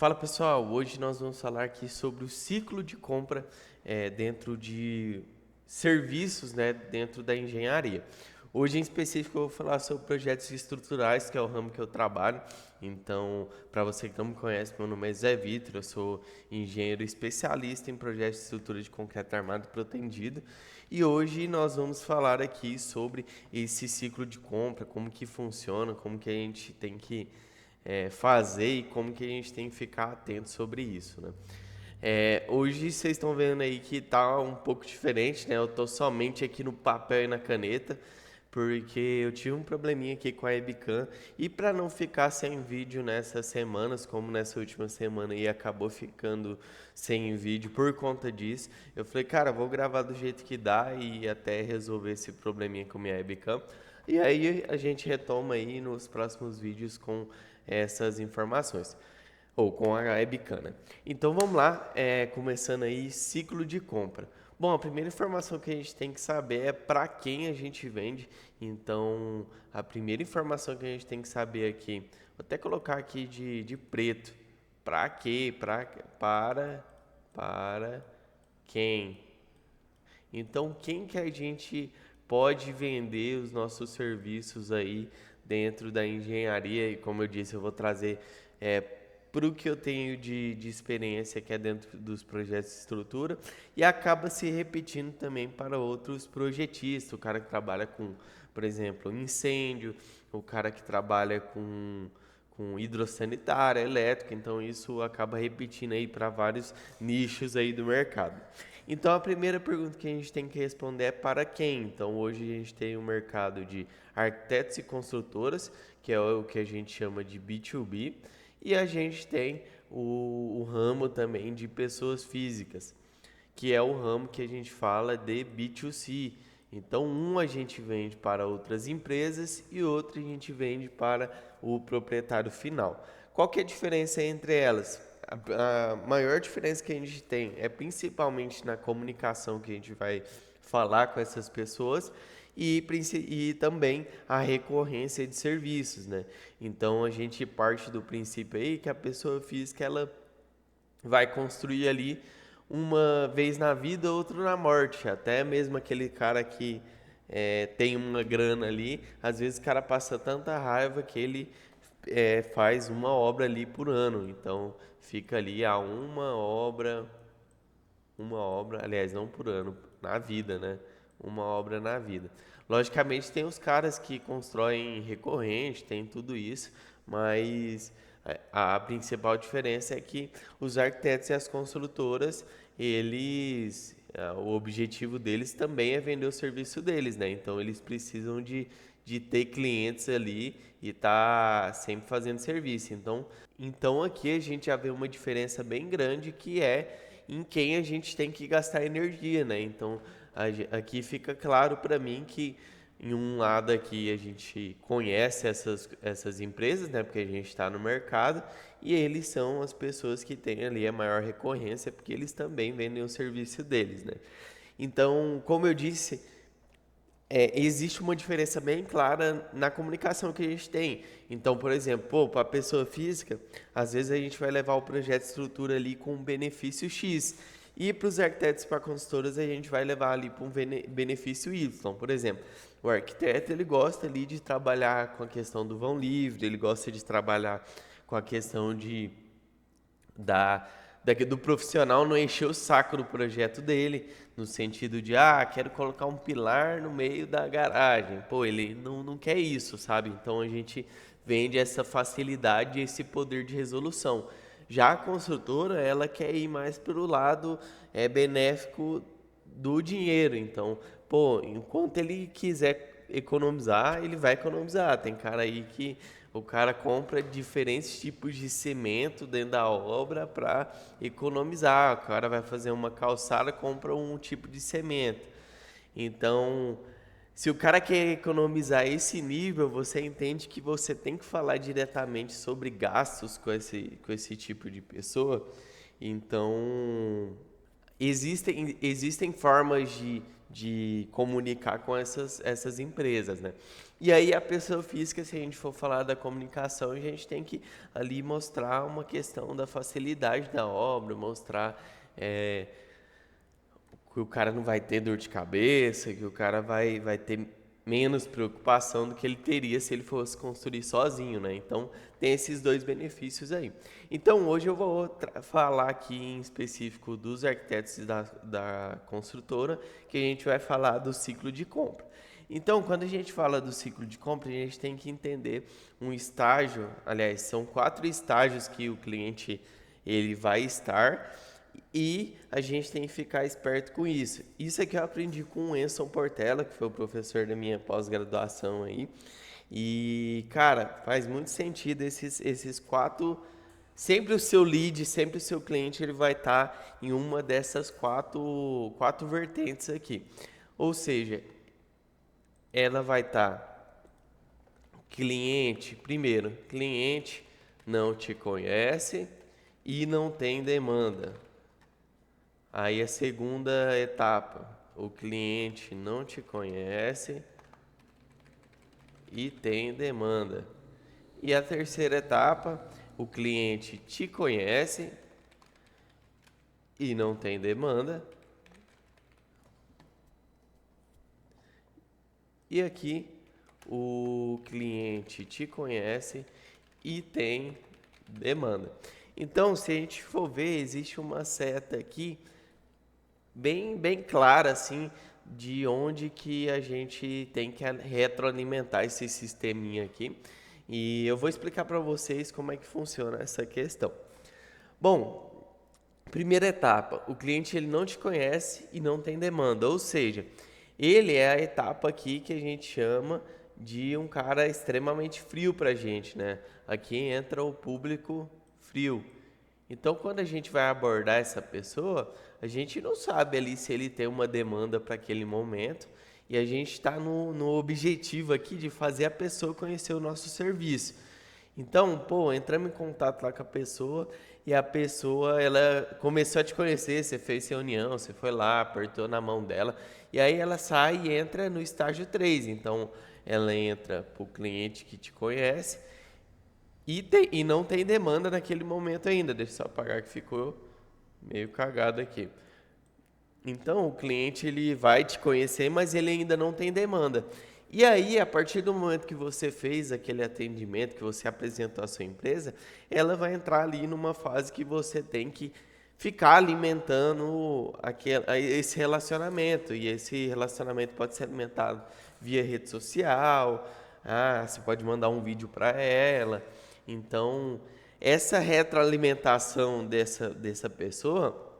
Fala pessoal, hoje nós vamos falar aqui sobre o ciclo de compra dentro de serviços, né, dentro da engenharia. Hoje em específico eu vou falar sobre projetos estruturais, que é o ramo que eu trabalho. Então, para você que não me conhece, meu nome é Zé Vitor, eu sou engenheiro especialista em projetos de estrutura de concreto armado e protendido. E hoje nós vamos falar aqui sobre esse ciclo de compra, como que funciona, como que a gente tem que fazer e como que a gente tem que ficar atento sobre isso, né? Hoje vocês estão vendo aí que tá um pouco diferente, né? Eu tô somente aqui no papel e na caneta, porque eu tive um probleminha aqui com a webcam e para não ficar sem vídeo nessas semanas, como nessa última semana e acabou ficando sem vídeo por conta disso, eu falei, cara, vou gravar do jeito que dá e até resolver esse probleminha com minha webcam. E aí a gente retoma aí nos próximos vídeos com essas informações ou com a webcam, né? Então vamos lá, começando aí ciclo de compra. Bom, a primeira informação que a gente tem que saber é para quem a gente vende. Então, a primeira informação que a gente tem que saber aqui, vou até colocar aqui de preto. Para quê? Para quem? Então, quem que a gente pode vender os nossos serviços aí dentro da engenharia? E como eu disse, eu vou trazer para o que eu tenho de experiência que é dentro dos projetos de estrutura e acaba se repetindo também para outros projetistas, o cara que trabalha com, por exemplo, incêndio, o cara que trabalha com hidrossanitária, elétrica, então isso acaba repetindo aí para vários nichos aí do mercado. Então a primeira pergunta que a gente tem que responder é para quem? Então hoje a gente tem um mercado de arquitetos e construtoras, que é o que a gente chama de B2B, e a gente tem o ramo também de pessoas físicas, que é o ramo que a gente fala de B2C. Então, um a gente vende para outras empresas e outro a gente vende para o proprietário final. Qual que é a diferença entre elas? A maior diferença que a gente tem é principalmente na comunicação que a gente vai falar com essas pessoas e também a recorrência de serviços, né? Então a gente parte do princípio aí que a pessoa física ela vai construir ali uma vez na vida, outra na morte. Até mesmo aquele cara que tem uma grana ali, às vezes o cara passa tanta raiva que ele faz uma obra ali por ano. Então fica ali a uma obra, aliás, não por ano, na vida, né? Uma obra na vida. Logicamente tem os caras que constroem recorrente, tem tudo isso, mas a principal diferença é que os arquitetos e as construtoras, o objetivo deles também é vender o serviço deles, né? Então eles precisam de ter clientes ali e tá sempre fazendo serviço. Então aqui a gente já vê uma diferença bem grande que é em quem a gente tem que gastar energia, né? Então, aqui fica claro para mim que em um lado aqui a gente conhece essas empresas, né? Porque a gente está no mercado e eles são as pessoas que têm ali a maior recorrência, porque eles também vendem o serviço deles, né? Então, como eu disse, existe uma diferença bem clara na comunicação que a gente tem. Então, por exemplo, para a pessoa física, às vezes a gente vai levar o projeto de estrutura ali com um benefício X. E para os arquitetos e para consultoras, a gente vai levar ali para um benefício Y. Por exemplo, o arquiteto ele gosta ali de trabalhar com a questão do vão livre, ele gosta de trabalhar com a questão da, do profissional não encher o saco do projeto dele, no sentido de, quero colocar um pilar no meio da garagem. Pô, ele não quer isso, sabe? Então a gente vende essa facilidade e esse poder de resolução. Já a construtora, ela quer ir mais pelo lado benéfico do dinheiro. Então, pô, enquanto ele quiser economizar, ele vai economizar. Tem cara aí que o cara compra diferentes tipos de cimento dentro da obra para economizar. O cara vai fazer uma calçada, compra um tipo de cimento. Então, se o cara quer economizar esse nível, você entende que você tem que falar diretamente sobre gastos com esse tipo de pessoa. Então, existem formas de comunicar com essas empresas, né? E aí a pessoa física, se a gente for falar da comunicação, a gente tem que ali mostrar uma questão da facilidade da obra, mostrar que o cara não vai ter dor de cabeça, que o cara vai ter menos preocupação do que ele teria se ele fosse construir sozinho, né? Então, tem esses dois benefícios aí. Então, hoje eu vou falar aqui em específico dos arquitetos da construtora, que a gente vai falar do ciclo de compra. Então, quando a gente fala do ciclo de compra, a gente tem que entender um estágio, aliás, são 4 estágios que o cliente ele vai estar, e a gente tem que ficar esperto com isso. Isso é que eu aprendi com o Enson Portela, que foi o professor da minha pós-graduação aí. E, cara, faz muito sentido esses 4. Sempre o seu lead, sempre o seu cliente, ele vai estar em uma dessas quatro vertentes aqui. Ou seja, ela vai estar primeiro, cliente não te conhece e não tem demanda. Aí a segunda etapa, o cliente não te conhece e tem demanda. E a terceira etapa, o cliente te conhece e não tem demanda. E aqui, o cliente te conhece e tem demanda. Então, se a gente for ver, existe uma seta aqui bem clara, assim, de onde que a gente tem que retroalimentar esse sisteminha aqui. E eu vou explicar para vocês como é que funciona essa questão. Bom, primeira etapa, o cliente ele não te conhece e não tem demanda, ou seja, ele é a etapa aqui que a gente chama de um cara extremamente frio para a gente, né? Aqui entra o público frio. Então, quando a gente vai abordar essa pessoa, a gente não sabe ali se ele tem uma demanda para aquele momento, e a gente está no objetivo aqui de fazer a pessoa conhecer o nosso serviço. Então, entramos em contato lá com a pessoa, e a pessoa, ela começou a te conhecer, você fez reunião, você foi lá, apertou na mão dela, e aí ela sai e entra no estágio 3. Então, ela entra para o cliente que te conhece, e não tem demanda naquele momento ainda. Deixa eu só apagar que ficou meio cagado aqui. Então, o cliente ele vai te conhecer, mas ele ainda não tem demanda. E aí, a partir do momento que você fez aquele atendimento, que você apresentou a sua empresa, ela vai entrar ali numa fase que você tem que ficar alimentando esse relacionamento. E esse relacionamento pode ser alimentado via rede social, você pode mandar um vídeo para ela. Então, essa retroalimentação dessa pessoa,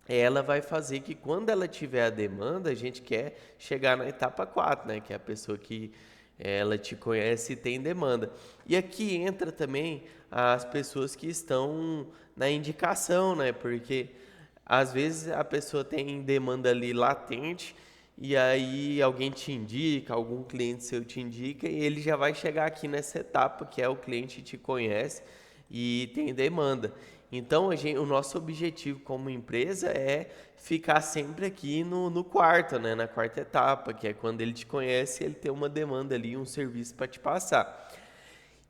ela vai fazer que quando ela tiver a demanda, a gente quer chegar na etapa 4, né? Que é a pessoa que ela te conhece e tem demanda. E aqui entra também as pessoas que estão na indicação, né? Porque às vezes a pessoa tem demanda ali latente, e aí alguém te indica, algum cliente seu te indica, e ele já vai chegar aqui nessa etapa, que é o cliente te conhece e tem demanda. Então, o nosso objetivo como empresa é ficar sempre aqui no quarto, né? Na quarta etapa, que é quando ele te conhece, ele tem uma demanda ali, um serviço para te passar.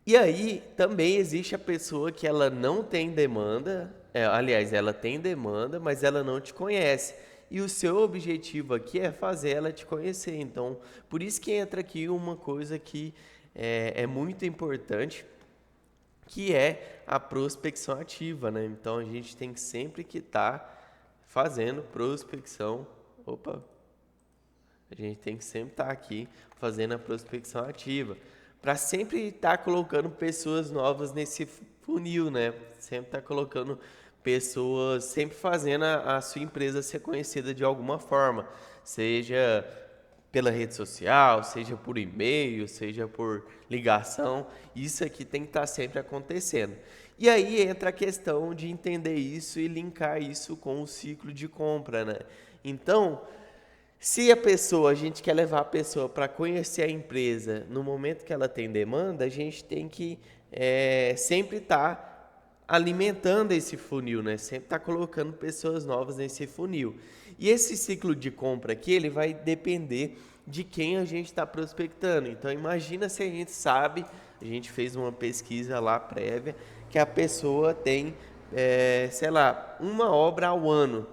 E aí, também existe a pessoa que ela não tem demanda, aliás, ela tem demanda, mas ela não te conhece. E o seu objetivo aqui é fazer ela te conhecer. Então, por isso que entra aqui uma coisa que é muito importante, que é a prospecção ativa, né? Então, a gente tem que sempre que estar fazendo prospecção. A gente tem que sempre estar aqui fazendo a prospecção ativa, para sempre estar colocando pessoas novas nesse funil, né? Sempre estar colocando pessoas, sempre fazendo a sua empresa ser conhecida de alguma forma, seja pela rede social, seja por e-mail, seja por ligação. Isso aqui tem que estar sempre acontecendo. E aí entra a questão de entender isso e linkar isso com o ciclo de compra, né? Então, se a gente quer levar a pessoa para conhecer a empresa no momento que ela tem demanda, a gente tem que sempre estar alimentando esse funil, né? Sempre está colocando pessoas novas nesse funil. E esse ciclo de compra aqui, ele vai depender de quem a gente está prospectando. Então, imagina se a gente sabe, a gente fez uma pesquisa lá prévia, que a pessoa tem, sei lá, uma obra ao ano.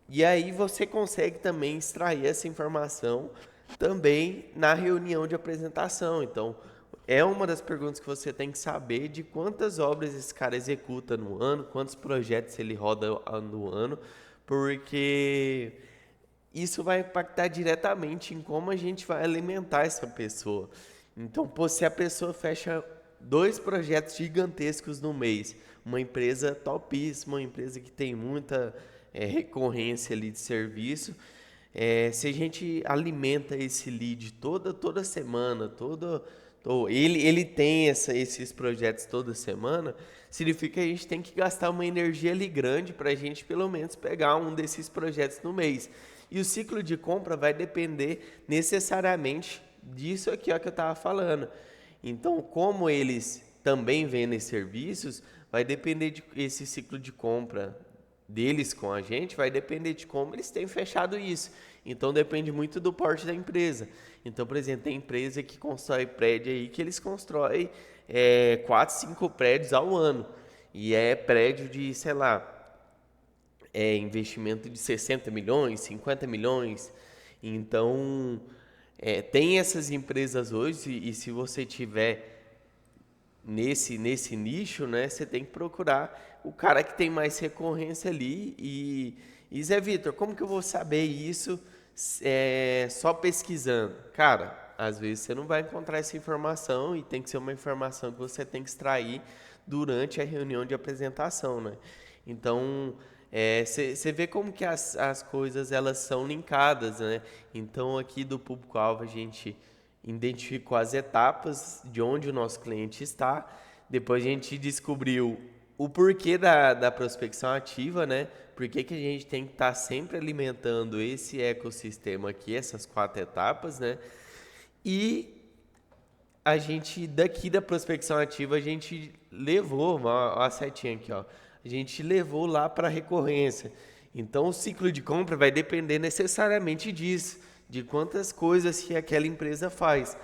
E aí você consegue também extrair essa informação também na reunião de apresentação. Então, é uma das perguntas que você tem que saber de quantas obras esse cara executa no ano, quantos projetos ele roda no ano, porque isso vai impactar diretamente em como a gente vai alimentar essa pessoa. Então, pô, se a pessoa fecha 2 projetos gigantescos no mês, uma empresa topíssima, uma empresa que tem muita recorrência ali de serviço, se a gente alimenta esse lead toda semana, ele tem esses projetos toda semana, significa que a gente tem que gastar uma energia ali grande para a gente pelo menos pegar um desses projetos no mês. E o ciclo de compra vai depender necessariamente disso aqui ó, que eu estava falando. Então, como eles também vendem serviços, vai depender esse ciclo de compra deles com a gente, vai depender de como eles têm fechado isso. Então, depende muito do porte da empresa. Então, por exemplo, tem empresa que constrói prédio aí que eles constroem 4, 5 prédios ao ano. E é prédio de, sei lá, investimento de 60 milhões, 50 milhões. Então, tem essas empresas hoje e se você tiver nesse nicho, né, você tem que procurar o cara que tem mais recorrência ali. E Zé Vitor, como que eu vou saber isso só pesquisando? Cara, às vezes você não vai encontrar essa informação e tem que ser uma informação que você tem que extrair durante a reunião de apresentação, né? Então, você vê como que as coisas elas são linkadas, né? Então, aqui do público-alvo a gente identificou as etapas de onde o nosso cliente está, depois a gente descobriu o porquê da prospecção ativa, né? Por que a gente tem que estar sempre alimentando esse ecossistema aqui, essas 4 etapas, né? E a gente, daqui da prospecção ativa, a gente levou, ó, a setinha aqui, ó, a gente levou lá para a recorrência. Então, o ciclo de compra vai depender necessariamente disso, de quantas coisas que aquela empresa faz.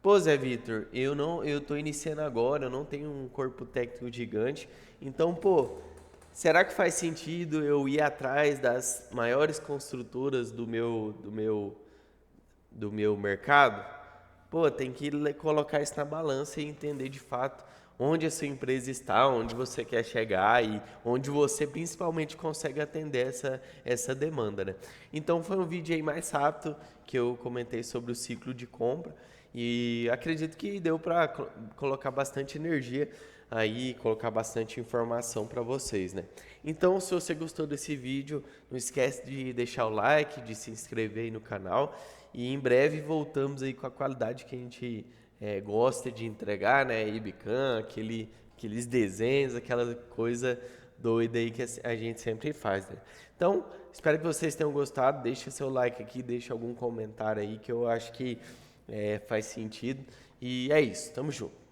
Pô, Zé Vitor, eu tô iniciando agora, eu não tenho um corpo técnico gigante, então, pô, será que faz sentido eu ir atrás das maiores construtoras do meu mercado? Pô, tem que colocar isso na balança e entender de fato onde a sua empresa está, onde você quer chegar e onde você principalmente consegue atender essa demanda, né? Então foi um vídeo aí mais rápido que eu comentei sobre o ciclo de compra e acredito que deu para colocar bastante energia aí, colocar bastante informação para vocês, né? Então, se você gostou desse vídeo, não esquece de deixar o like, de se inscrever aí no canal e em breve voltamos aí com a qualidade que a gente gosta de entregar, né? Ibicam, aqueles desenhos, aquela coisa doida aí que a gente sempre faz, né? Então, espero que vocês tenham gostado. Deixa seu like aqui, deixa algum comentário aí que eu acho que faz sentido. E é isso, tamo junto.